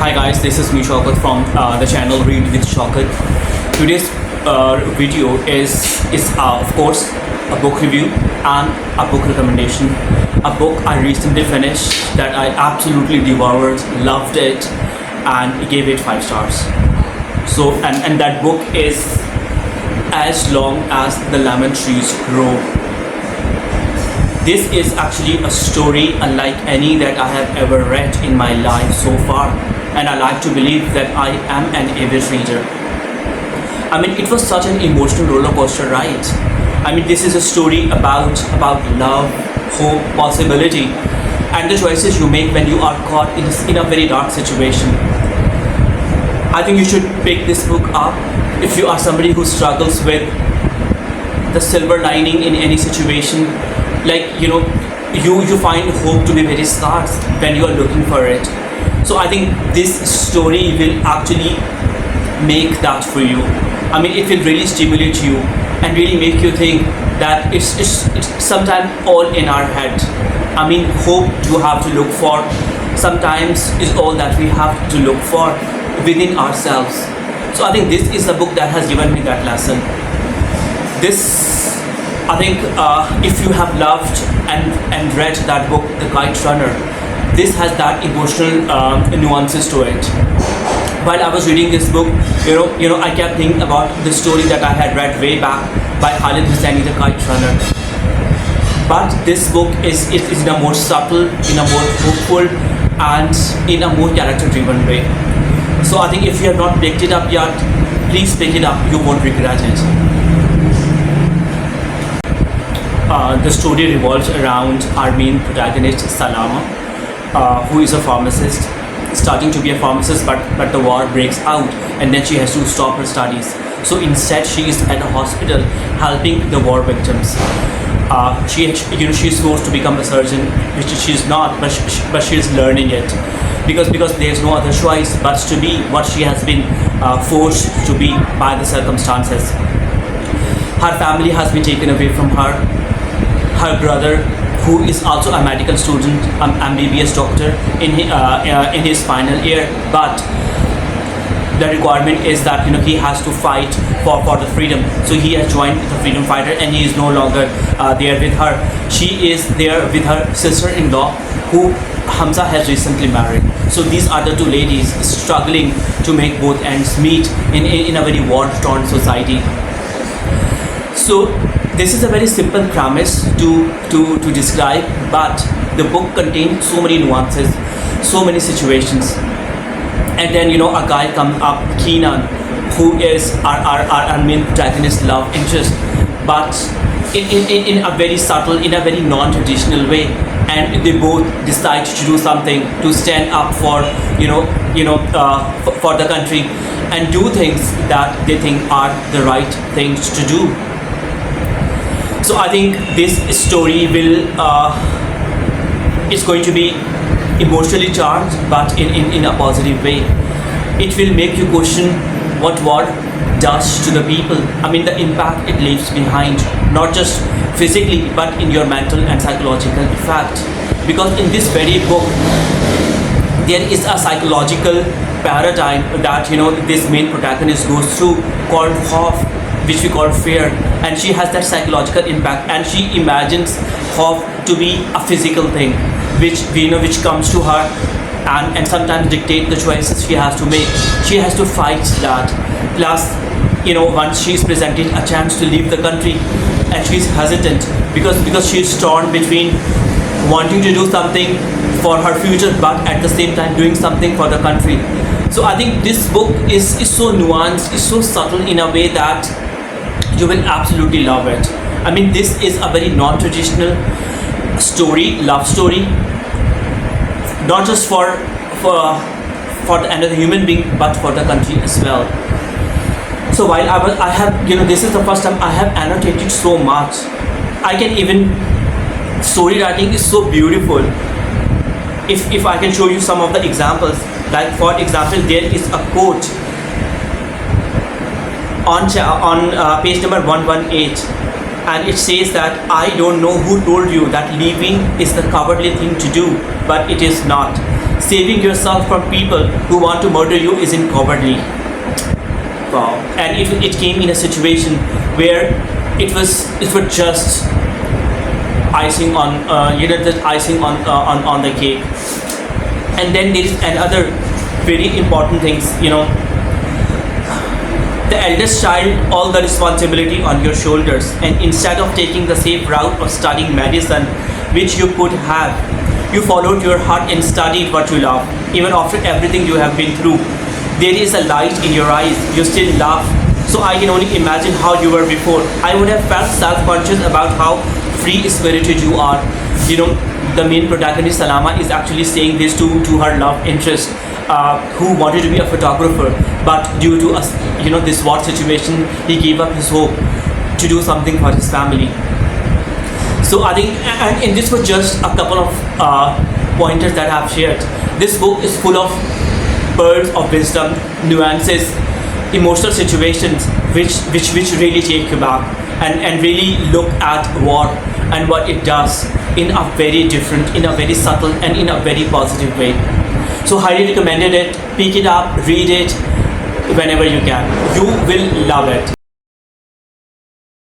Hi guys, this is me Shaukat from the channel Read with Shaukat. Today's video is of course a book review and a book recommendation. A book I recently finished that I absolutely devoured, loved it, and gave it 5 stars. So and that book is As Long as the Lemon Trees Grow. This is actually a story unlike any that I have ever read in my life so far, and I like to believe that I am an avid reader. I mean, it was such an emotional roller coaster ride. I mean, this is a story about love, hope, possibility, and the choices you make when you are caught in a very dark situation. I think you should pick this book up if you are somebody who struggles with the silver lining in any situation. Like, you find hope to be very scarce when you are looking for it. So I think this story will actually make that for you. I mean, it will really stimulate you and really make you think that it's sometimes all in our head. I mean, hope you have to look for sometimes is all that we have to look for within ourselves. So I think this is a book that has given me that lesson. I think if you have loved and read that book, The Kite Runner, this has that emotional nuances to it. While I was reading this book, I kept thinking about the story that I had read way back by Khalid Hosseini, The Kite Runner. But this book is in a more subtle, in a more hopeful, and in a more character-driven way. So I think if you have not picked it up yet, please pick it up. You won't regret it. The story revolves around our main protagonist, Salama, who is a pharmacist, starting to be a pharmacist, but the war breaks out and then she has to stop her studies. So instead she is at a hospital helping the war victims. She is forced to become a surgeon, which she is not, but she is learning it because there is no other choice but to be what she has been forced to be by the circumstances. Her family has been taken away from her. Her brother, who is also a medical student, MBBS doctor in his final year, but the requirement is that he has to fight for the freedom. So he has joined the freedom fighter and he is no longer there with her. She is there with her sister-in-law, who Hamza has recently married. So these are the two ladies struggling to make both ends meet in a very war-torn society. So this is a very simple premise to describe, but the book contains so many nuances, so many situations. And then a guy comes up, Keenan, who is our main protagonist love interest, but in a very subtle, in a very non-traditional way. And they both decide to do something, to stand up for for the country and do things that they think are the right things to do. So I think this story is going to be emotionally charged, but in a positive way. It will make you question what war does to the people. I mean, the impact it leaves behind, not just physically, but in your mental and psychological effect. Because in this very book, there is a psychological paradigm that this main protagonist goes through called Khauf, which we call fear, and she has that psychological impact, and she imagines Khauf to be a physical thing, which comes to her and sometimes dictate the choices she has to make. She has to fight that. Plus, once she is presented a chance to leave the country, and she is hesitant because she is torn between wanting to do something for her future, but at the same time doing something for the country. So I think this book is so nuanced, is so subtle in a way that you will absolutely love it. I mean, this is a very non-traditional story, love story, not just for another human being, but for the country as well. So while I have, this is the first time I have annotated so much. I can even, story writing is so beautiful. If I can show you some of the examples, like for example, there is a quote on page number 118, and it says that I don't know who told you that leaving is the cowardly thing to do, but it is not. saving yourself from people who want to murder you isn't cowardly. Wow. And it came in a situation where it was just icing on the icing on the cake. And then there is another very important things, the eldest child, all the responsibility on your shoulders, and instead of taking the safe route of studying medicine, which you could have, you followed your heart and studied what you love. Even after everything you have been through, there is a light in your eyes, you still laugh. So I can only imagine how you were before. I would have felt self-conscious about how free-spirited you are. The main protagonist Salama is actually saying this to her love interest, who wanted to be a photographer, but due to this war situation, he gave up his hope to do something for his family. So I think, and this was just a couple of pointers that I've shared. This book is full of pearls of wisdom, nuances, emotional situations, which really take you back and really look at war and what it does in a very different, in a very subtle, and in a very positive way. So highly recommended it. Pick it up, read it whenever you can. You will love it.